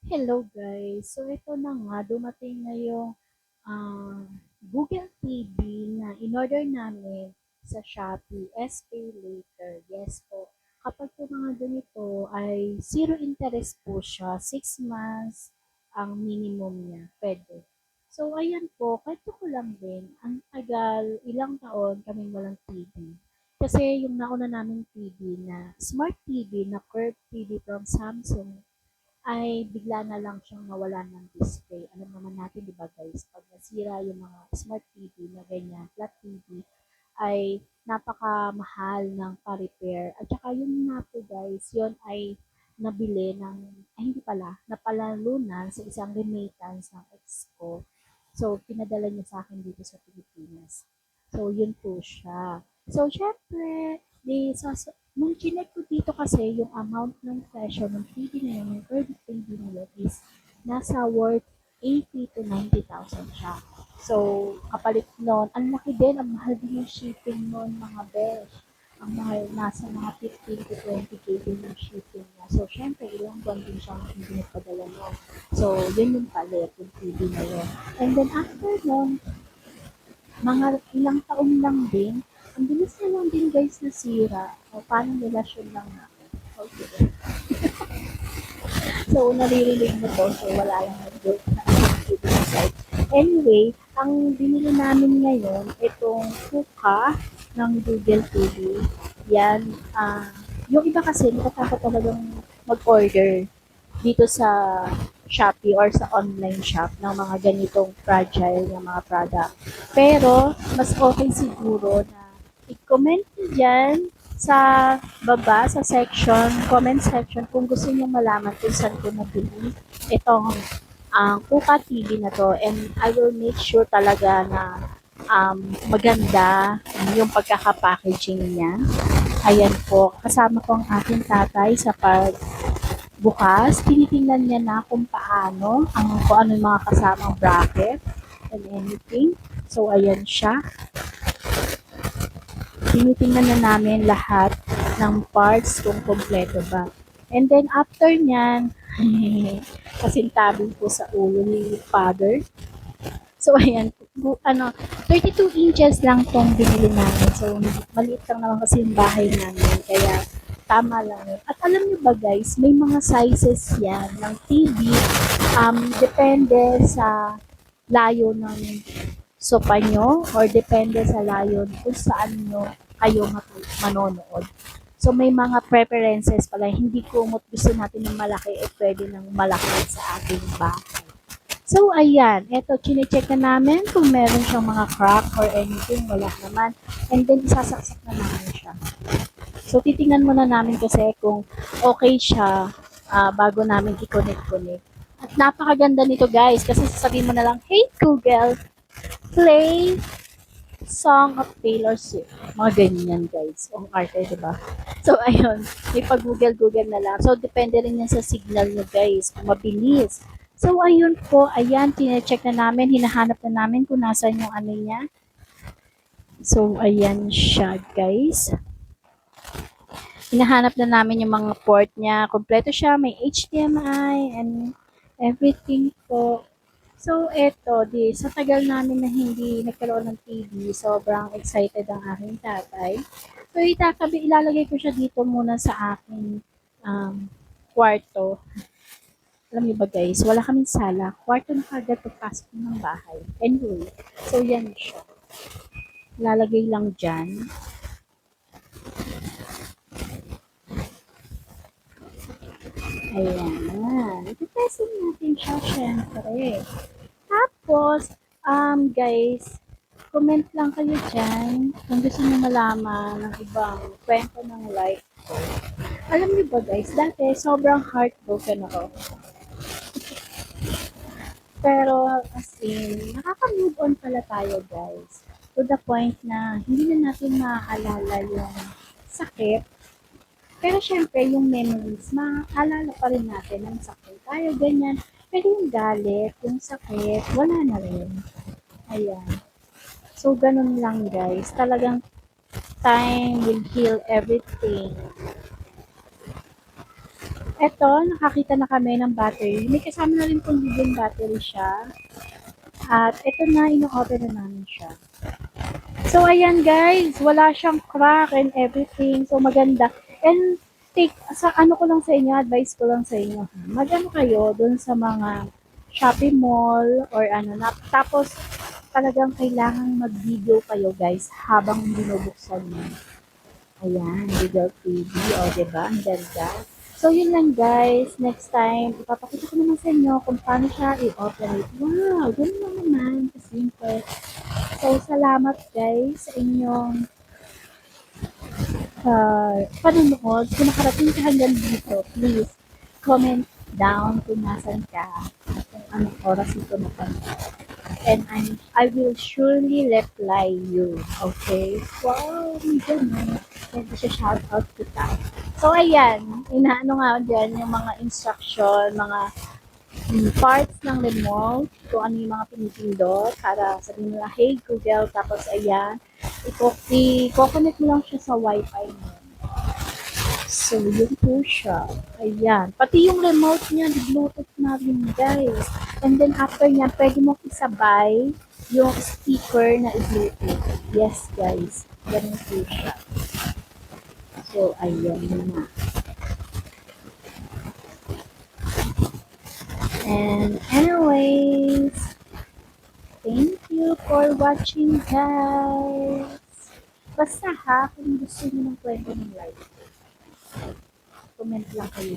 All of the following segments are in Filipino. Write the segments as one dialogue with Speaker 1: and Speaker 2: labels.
Speaker 1: Hello guys! So ito na nga, dumating na yung ah, Google TV na in-order namin sa Shopee, S-Pay Later. Yes po. Kapag po mga ganito ay zero interest po siya, 6 months ang minimum niya, pwede. So ayan po, kwento ko lang din, ang tagal, ilang taon kaming walang TV. Kasi yung nauna naming TV na smart TV na curved TV from Samsung ay bigla na lang siyang nawalan ng display. Alam naman natin, di ba guys, pag nasira yung mga smart TV na ganyan, flat TV, ay napakamahal ng pa-repair. At saka yun nga po guys, yun ay nabili ng, ay hindi pala, napalalunan sa isang remittance ng ex ko. So, pinadala niya sa akin dito sa Pilipinas. So, yun po siya. So, syempre, nung chinek ko dito kasi yung amount ng presyo ng TV na yun, yung credit TV na yun is nasa worth 80 to 90,000 siya. So, kapalit nun, ang laki din, ang mahal din yung shipping nun, mga besh. Ang mahal, nasa mga 15 to 20K din yung shipping niya. So, syempre, ilang buwan din siyang hindi nagpadala nun. So, yun yung palit, yung TV na yun. And then, after nun, mga ilang taon lang din, ang bilis na lang din guys nasira. O, paano relasyon lang namin. Okay. So, naririnig mo to, so wala lang nag-joke na side. Anyway, ang binili namin ngayon, itong Kuka ng Google TV. Yan, yung iba kasi natatakot talagang mag-order dito sa Shopee or sa online shop ng mga ganitong fragile ng mga product. Pero, mas okay siguro na i-comment nyo dyan sa baba, sa section, comment section, kung gusto niyo malaman kung saan ko nabili itong ang Kuka TV na to, and I will make sure talaga na maganda yung pagkaka-packaging niya. Ayan po, kasama ko ang aking tatay sa pagbukas. Tinitingnan niya na kung paano, kung ano yung mga kasamang bracket and anything. So, ayan siya. Tinitingnan na namin lahat ng parts kung kompleto ba. And then after nyan, kasintabi po sa ulo ni father. So ayan, 32 inches lang tong binili namin. So maliit lang naman kasi yung bahay namin. Kaya tama lang yun. At alam niyo ba guys, may mga sizes yan ng TV. Depende sa layo ng sopa nyo or depende sa layon kung saan nyo kayo manonood. So may mga preferences pala, hindi kumot gusto natin ng malaki, pwede ng malaki sa ating bahay. So ayan, eto chinecheck na namin kung meron siyang mga crack or anything, wala naman. And then isasaksak na namin siya. So titingnan muna namin kasi kung okay siya bago namin i-connect. At napakaganda nito guys, kasi sasabihin mo na lang, "Hey Google, play Song of Taylor Swift." Mga ganyan guys. Ang arte, diba? So, ayun. May pag-google na lang. So, depende rin yan sa signal nyo guys. Kung mabilis. So, ayun po. Ayan, tine-check na namin. Hinahanap na namin kung nasan yung ano niya. So, ayan siya guys. Hinahanap na namin yung mga port niya. Kompleto siya. May HDMI and everything po. So, eto, sa tagal namin na hindi nagkaroon ng TV, sobrang excited ang aking tatay. So, ilalagay ko siya dito muna sa aking kwarto. Alam niyo ba guys, wala kaming sala. Kwarto na kagad pagpasok ng bahay. Anyway, so yan siya. Ilalagay lang dyan. Ayan. Ipipesing natin siya, syempre. Tapos, guys, comment lang kayo dyan kung gusto nyo malaman ng ibang kwento ng life ko. Alam niyo ba guys, dati sobrang heartbroken ako. Pero as in, nakaka-move on pala tayo guys. To the point na hindi na natin maaalala yung sakit. Pero syempre, yung memories, maaalala pa rin natin ang sakit. Tayo ganyan. Pero yung galit, yung sakit, wala na rin. Ayan. So, ganun lang guys. Talagang time will heal everything. Eto, nakakita na kami ng battery. May kasama na rin pong lead battery siya. At ito na, ino-open na namin siya. So, ayan guys, wala siyang crack and everything. So, maganda. And, sa ano ko lang sa inyo, advice ko lang sa inyo. Mag-ano kayo dun sa mga Shopee Mall or ano na. Tapos, talagang kailangan mag-video kayo guys habang binubuksan mo. Ayan, Google TV. O, diba? Ang ganda. So, yun lang guys. Next time, ipapakita ko naman sa inyo kung paano siya i-operate. Wow, ganun lang naman. Kasimple. So, salamat guys sa inyong panonood. Kung nakarating ka hanggang dito, please comment down kung nasan ka at kung anong oras ito napanood. And I will surely reply you. Okay? Wow, may ganun. Pwede siya shout out kita. So, ayan. Inaano nga dyan yung mga instruction, mga parts ng remote, kung ano yung mga pinipindot para sabihin nila, hey Google, tapos ayan, i-connect mo lang siya sa wifi mo. So, yun po siya. Ayan. Pati yung remote niya, di-bluetooth na rin, guys. And then, after niya, pwede mo isabay yung speaker na i-bluetooth. Yes, guys. Ganun po siya. So, ayan na. And anyways, thank you for watching, guys. Basta ha, kung gusto niyo ng kwento ng live, comment lang kayo.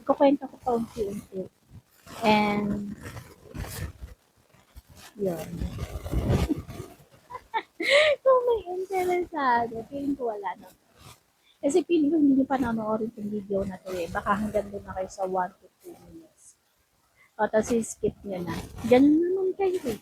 Speaker 1: Ikukwento ko pa unti-unti. And, yun. Kung may interesado, feeling ko wala na. Kasi feeling ko hindi nyo pa nanoorin yung video na to eh. Baka hanggang doon na kayo sa 1 to 2 minutes. O, tapos skip nyo na. Ganun naman kayo eh.